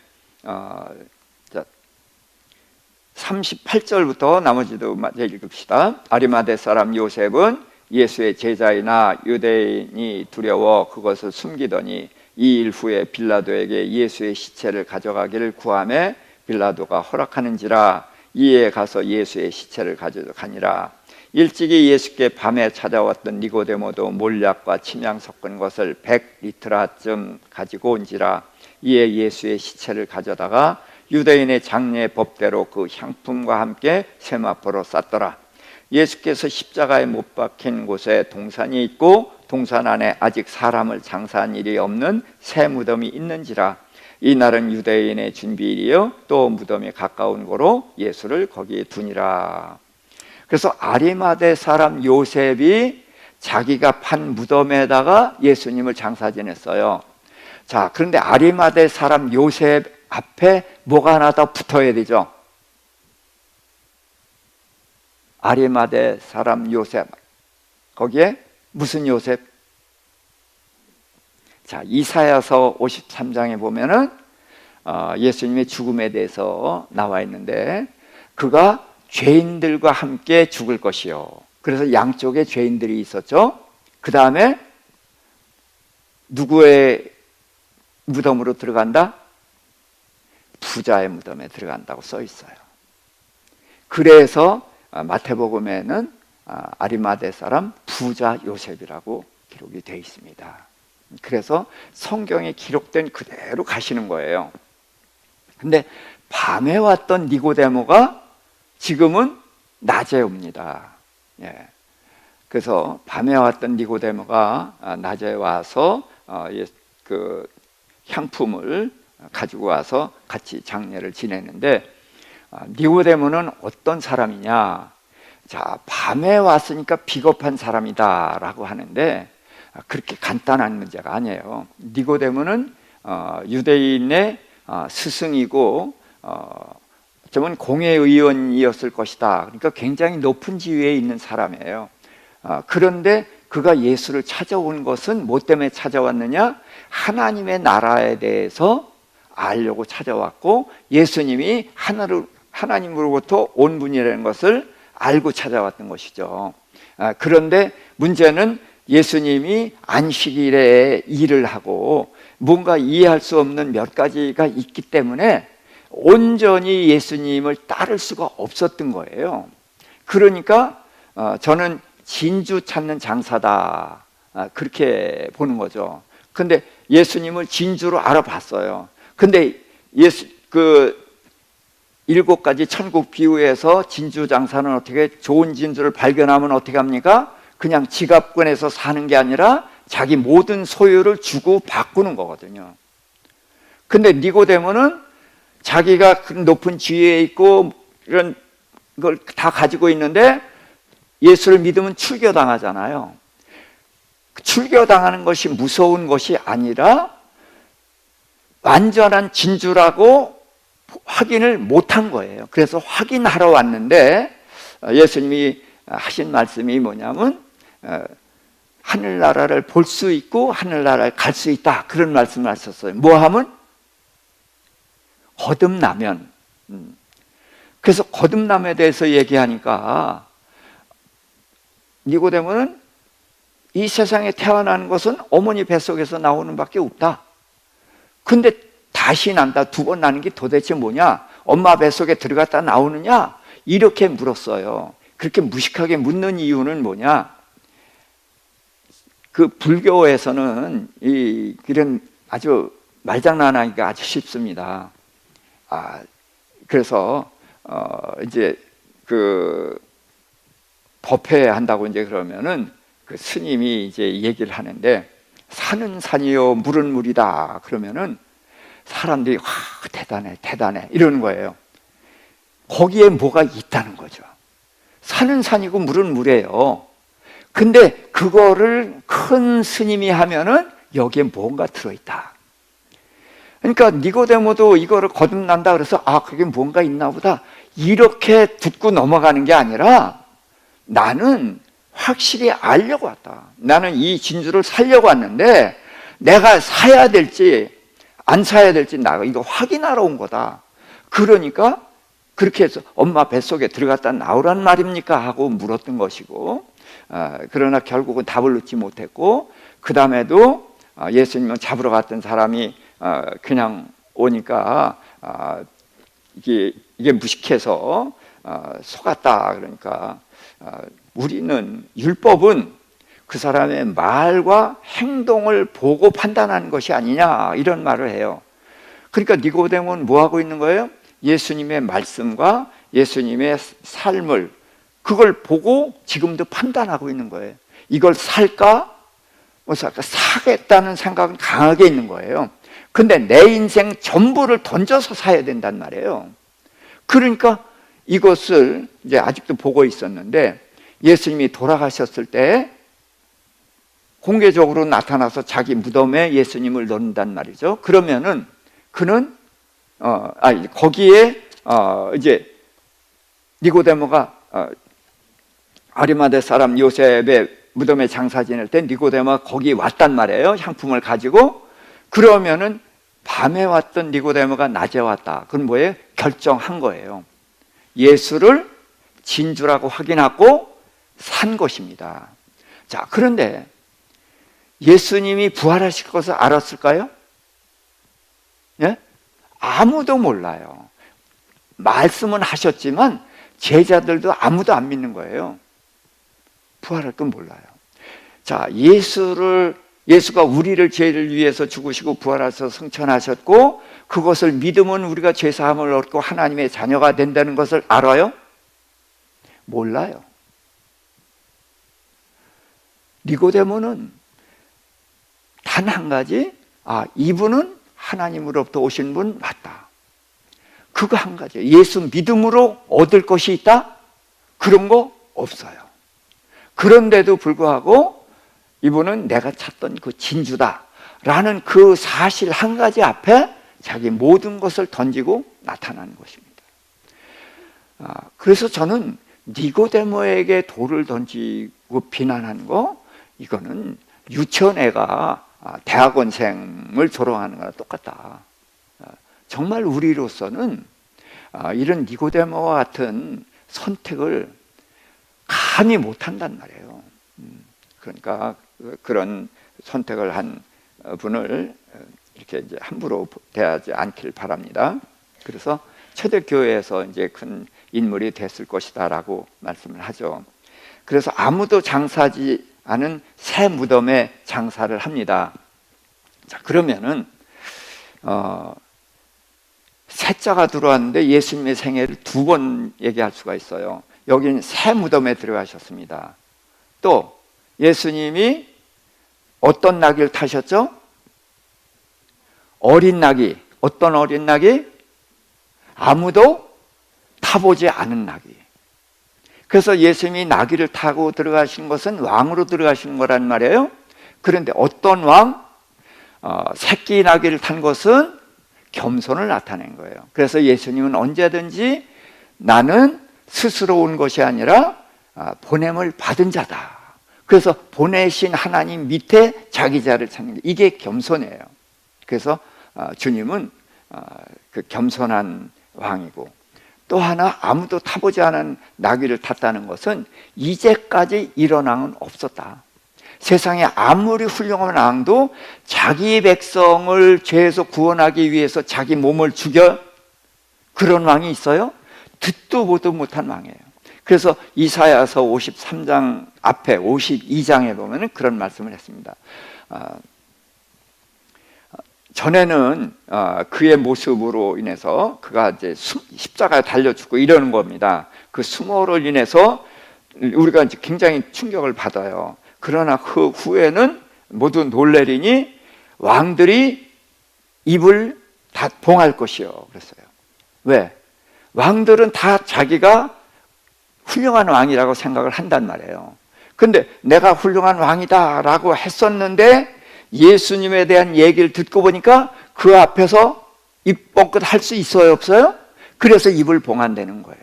38절부터 나머지도 읽읍시다. 아리마대 사람 요셉은 예수의 제자이나 유대인이 두려워 그것을 숨기더니 이 일 후에 빌라도에게 예수의 시체를 가져가기를 구하매 빌라도가 허락하는지라. 이에 가서 예수의 시체를 가져가니라. 일찍이 예수께 밤에 찾아왔던 니고데모도 몰약과 침향 섞은 것을 100리트라쯤 가지고 온지라. 이에 예수의 시체를 가져다가 유대인의 장례 법대로 그 향품과 함께 세마포로 쌌더라. 예수께서 십자가에 못 박힌 곳에 동산이 있고 동산 안에 아직 사람을 장사한 일이 없는 새 무덤이 있는지라. 이날은 유대인의 준비일이요 또 무덤에 가까운 고로 예수를 거기에 두니라. 그래서 아리마대 사람 요셉이 자기가 판 무덤에다가 예수님을 장사 지냈어요. 자, 그런데 아리마대 사람 요셉 앞에 뭐가 하나 더 붙어야 되죠. 아리마대 사람 요셉, 거기에 무슨 요셉? 자, 이사야서 53장에 보면은 예수님의 죽음에 대해서 나와 있는데, 그가 죄인들과 함께 죽을 것이요. 그래서 양쪽에 죄인들이 있었죠. 그 다음에 누구의 무덤으로 들어간다? 부자의 무덤에 들어간다고 써 있어요. 그래서 마태복음에는 아리마대 사람 부자 요셉이라고 기록이 되어 있습니다. 그래서 성경에 기록된 그대로 가시는 거예요. 근데 밤에 왔던 니고데모가 지금은 낮에 옵니다. 예. 그래서 밤에 왔던 니고데모가 낮에 와서 그 향품을 가지고 와서 같이 장례를 지내는데, 니고데모는 어떤 사람이냐? 자, 밤에 왔으니까 비겁한 사람이다라고 하는데 그렇게 간단한 문제가 아니에요. 니고데모는 유대인의 스승이고 어쩌면 공회의원이었을 것이다. 그러니까 굉장히 높은 지위에 있는 사람이에요. 그런데 그가 예수를 찾아온 것은 뭐 때문에 찾아왔느냐? 하나님의 나라에 대해서 알려고 찾아왔고, 예수님이 하나님으로부터 온 분이라는 것을 알고 찾아왔던 것이죠. 그런데 문제는 예수님이 안식일에 일을 하고 뭔가 이해할 수 없는 몇 가지가 있기 때문에 온전히 예수님을 따를 수가 없었던 거예요. 그러니까 저는 진주 찾는 장사다, 그렇게 보는 거죠. 근데 예수님을 진주로 알아봤어요. 근데 그 7가지 천국 비유에서 진주 장사는 어떻게, 좋은 진주를 발견하면 어떻게 합니까? 그냥 지갑 꺼내서 사는 게 아니라 자기 모든 소유를 주고 바꾸는 거거든요. 근데 니고데모는 자기가 높은 지위에 있고 이런 걸 다 가지고 있는데 예수를 믿으면 출교당하잖아요. 출교당하는 것이 무서운 것이 아니라 완전한 진주라고 확인을 못한 거예요. 그래서 확인하러 왔는데 예수님이 하신 말씀이 뭐냐면 하늘나라를 볼 수 있고 하늘나라를 갈 수 있다, 그런 말씀을 하셨어요. 뭐 하면? 거듭나면. 그래서 거듭남에 대해서 얘기하니까 니고데모는 이 세상에 태어나는 것은 어머니 뱃속에서 나오는 밖에 없다. 근데 다시 난다, 2번 나는 게 도대체 뭐냐? 엄마 뱃속에 들어갔다 나오느냐? 이렇게 물었어요. 그렇게 무식하게 묻는 이유는 뭐냐? 그 불교에서는 이런 아주 말장난하기가 아주 쉽습니다. 그래서 이제 그 법회 한다고 이제 그러면은 그 스님이 이제 얘기를 하는데, 산은 산이요 물은 물이다 그러면은 사람들이 와 대단해 대단해 이러는 거예요. 거기에 뭐가 있다는 거죠. 산은 산이고 물은 물이에요. 근데 그거를 큰 스님이 하면은 여기에 뭔가 들어있다. 그러니까 니고데모도 이거를 거듭난다 그래서 그게 뭔가 있나 보다 이렇게 듣고 넘어가는 게 아니라, 나는 확실히 알려고 왔다. 나는 이 진주를 사려고 왔는데 내가 사야 될지 안 사야 될지 나 이거 확인하러 온 거다. 그러니까 그렇게 해서 엄마 뱃속에 들어갔다 나오란 말입니까? 하고 물었던 것이고, 그러나 결국은 답을 얻지 못했고, 그 다음에도 예수님을 잡으러 갔던 사람이 그냥 오니까 이게 무식해서 속았다. 그러니까 우리는, 율법은 그 사람의 말과 행동을 보고 판단하는 것이 아니냐, 이런 말을 해요. 그러니까 니고데모는 뭐 하고 있는 거예요? 예수님의 말씀과 예수님의 삶을, 그걸 보고 지금도 판단하고 있는 거예요. 이걸 살까? 뭐 살까? 사겠다는 생각은 강하게 있는 거예요. 근데 내 인생 전부를 던져서 사야 된단 말이에요. 그러니까 이것을 이제 아직도 보고 있었는데, 예수님이 돌아가셨을 때 공개적으로 나타나서 자기 무덤에 예수님을 넣는단 말이죠. 그러면은 그는 거기에 이제 니고데모가 아리마대 사람 요셉의 무덤에 장사 지낼 때 니고데모가 거기 왔단 말이에요. 향품을 가지고. 그러면은 밤에 왔던 니고데모가 낮에 왔다. 그건 뭐예요? 결정한 거예요. 예수를 진주라고 확인하고 산 것입니다. 자, 그런데 예수님이 부활하실 것을 알았을까요? 예? 아무도 몰라요. 말씀은 하셨지만 제자들도 아무도 안 믿는 거예요. 부활할 건 몰라요. 자, 예수가 우리를 죄를 위해서 죽으시고 부활하셔서 승천하셨고, 그것을 믿으면 우리가 죄사함을 얻고 하나님의 자녀가 된다는 것을 알아요? 몰라요. 니고데모는 단 한 가지, 이분은 하나님으로부터 오신 분 맞다. 그거 한 가지. 예수 믿음으로 얻을 것이 있다? 그런 거 없어요. 그런데도 불구하고 이분은 내가 찾던 그 진주다 라는 그 사실 한 가지 앞에 자기 모든 것을 던지고 나타나는 것입니다. 그래서 저는 니고데모에게 돌을 던지고 비난하는 거, 이거는 유치원 애가 대학원생을 조롱하는 거랑 똑같다. 정말 우리로서는 이런 니고데모와 같은 선택을 감히 못한단 말이에요. 그러니까 그런 선택을 한 분을 이렇게 이제 함부로 대하지 않길 바랍니다. 그래서 초대교회에서 이제 큰 인물이 됐을 것이다라고 말씀을 하죠. 그래서 아무도 장사하지 않은 새 무덤에 장사를 합니다. 자, 그러면은 새자가 들어왔는데 예수님의 생애를 두 번 얘기할 수가 있어요. 여기는 새 무덤에 들어가셨습니다. 또 예수님이 어떤 나귀를 타셨죠? 어린 나귀. 어떤 어린 나귀? 아무도 타보지 않은 나귀. 그래서 예수님이 나귀를 타고 들어가신 것은 왕으로 들어가신 거란 말이에요. 그런데 어떤 왕? 새끼 나귀를 탄 것은 겸손을 나타낸 거예요. 그래서 예수님은 언제든지 나는 스스로 온 것이 아니라 보냄을 받은 자다. 그래서 보내신 하나님 밑에 자기 자를 찾는 게, 이게 겸손이에요. 그래서 주님은 그 겸손한 왕이고, 또 하나 아무도 타보지 않은 나귀를 탔다는 것은 이제까지 이런 왕은 없었다. 세상에 아무리 훌륭한 왕도 자기 백성을 죄에서 구원하기 위해서 자기 몸을 죽여, 그런 왕이 있어요? 듣도 보도 못한 왕이에요. 그래서 이사야서 53장 앞에 52장에 보면 그런 말씀을 했습니다. 전에는 그의 모습으로 인해서 그가 이제 십자가에 달려 죽고 이러는 겁니다. 그 수모를 인해서 우리가 이제 굉장히 충격을 받아요. 그러나 그 후에는 모두 놀래리니 왕들이 입을 다 봉할 것이요. 그랬어요. 왜? 왕들은 다 자기가 훌륭한 왕이라고 생각을 한단 말이에요. 근데 내가 훌륭한 왕이다 라고 했었는데 예수님에 대한 얘기를 듣고 보니까 그 앞에서 입 뻥끗 할 수 있어요, 없어요? 그래서 입을 봉한다는 거예요.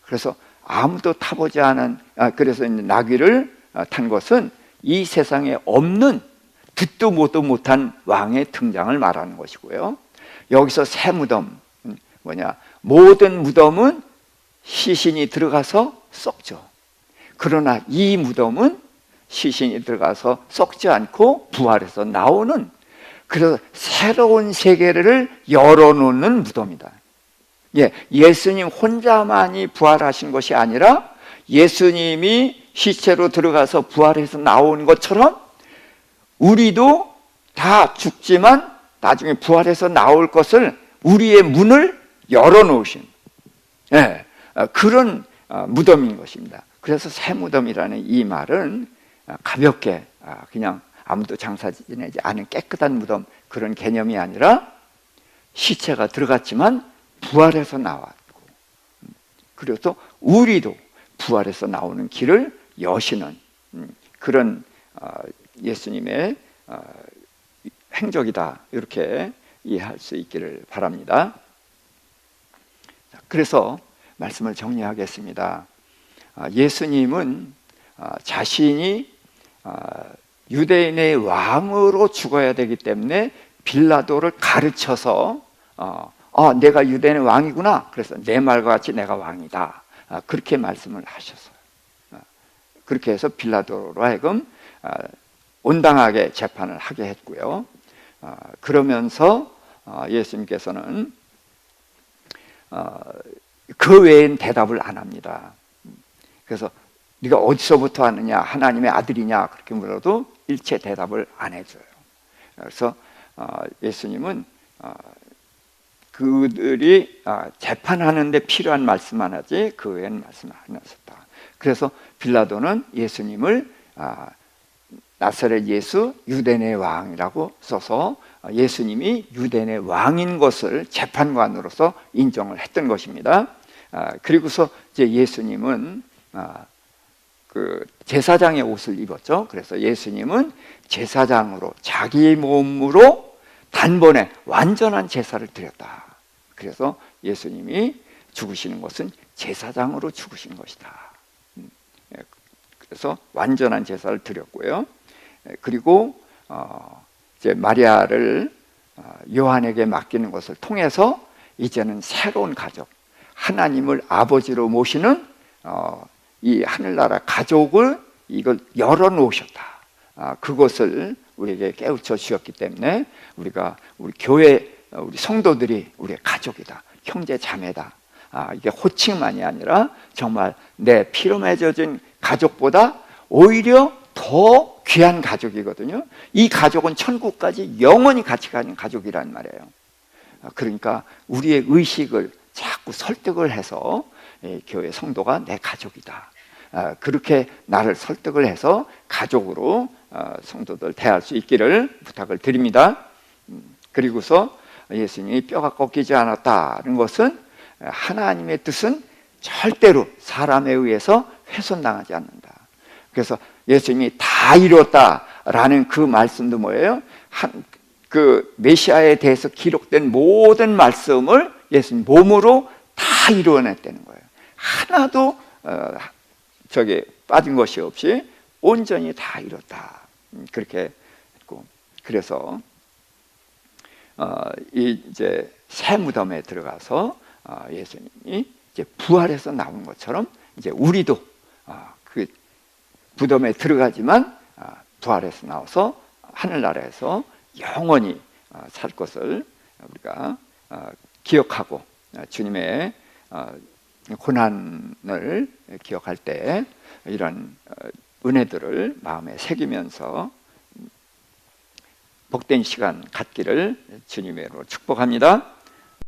그래서 아무도 타보지 않은, 그래서 나귀를 탄 것은 이 세상에 없는, 듣도 보도 못한 왕의 등장을 말하는 것이고요. 여기서 새 무덤, 뭐냐, 모든 무덤은 시신이 들어가서 썩죠. 그러나 이 무덤은 시신이 들어가서 썩지 않고 부활해서 나오는, 그래서 새로운 세계를 열어놓는 무덤이다. 예수님 혼자만이 부활하신 것이 아니라 예수님이 시체로 들어가서 부활해서 나온 것처럼 우리도 다 죽지만 나중에 부활해서 나올 것을, 우리의 문을 열어놓으신 그런 무덤인 것입니다. 그래서 새 무덤이라는 이 말은 가볍게 그냥 아무도 장사 지내지 않은 깨끗한 무덤, 그런 개념이 아니라 시체가 들어갔지만 부활해서 나왔고, 그리고 또 우리도 부활해서 나오는 길을 여시는 그런 예수님의 행적이다, 이렇게 이해할 수 있기를 바랍니다. 그래서 말씀을 정리하겠습니다. 예수님은 자신이 유대인의 왕으로 죽어야 되기 때문에 빌라도를 가르쳐서 내가 유대인의 왕이구나, 그래서 내 말과 같이 내가 왕이다, 그렇게 말씀을 하셨어요. 그렇게 해서 빌라도로 하여금 온당하게 재판을 하게 했고요. 그러면서 예수님께서는 그 외엔 대답을 안 합니다. 그래서 네가 어디서부터 왔느냐, 하나님의 아들이냐 그렇게 물어도 일체 대답을 안 해줘요. 그래서 예수님은 그들이 재판하는 데 필요한 말씀만 하지 그 외에는 말씀 안 하셨다. 그래서 빌라도는 예수님을 나사렛 예수 유대인의 왕이라고 써서 예수님이 유대인의 왕인 것을 재판관으로서 인정을 했던 것입니다. 그리고서 이제 예수님은 그 제사장의 옷을 입었죠. 그래서 예수님은 제사장으로 자기 몸으로 단번에 완전한 제사를 드렸다. 그래서 예수님이 죽으시는 것은 제사장으로 죽으신 것이다. 그래서 완전한 제사를 드렸고요. 그리고 이제 마리아를 요한에게 맡기는 것을 통해서 이제는 새로운 가족, 하나님을 아버지로 모시는 이 하늘나라 가족을 이걸 열어놓으셨다. 그것을 우리에게 깨우쳐 주셨기 때문에 우리가 우리 교회 우리 성도들이 우리의 가족이다, 형제 자매다. 이게 호칭만이 아니라 정말 내 피로 맺어진 가족보다 오히려 더 귀한 가족이거든요. 이 가족은 천국까지 영원히 같이 가는 가족이란 말이에요. 그러니까 우리의 의식을 자꾸 설득을 해서 교회 성도가 내 가족이다, 그렇게 나를 설득을 해서 가족으로 성도들 대할 수 있기를 부탁을 드립니다. 그리고서 예수님이 뼈가 꺾이지 않았다는 것은 하나님의 뜻은 절대로 사람에 의해서 훼손당하지 않는다. 그래서 예수님이 다 이루었다라는 그 말씀도 뭐예요? 그 메시아에 대해서 기록된 모든 말씀을 예수님 몸으로 다 이루어냈다는 거예요. 하나도 저기 빠진 것이 없이 온전히 다 이뤘다. 그렇게 했고, 그래서 이제 새 무덤에 들어가서 예수님이 이제 부활해서 나온 것처럼 이제 우리도 그 무덤에 들어가지만 부활해서 나와서 하늘나라에서 영원히 살 것을 우리가 기억하고 주님의 고난을 기억할 때 이런 은혜들을 마음에 새기면서 복된 시간 갖기를 주님으로 축복합니다.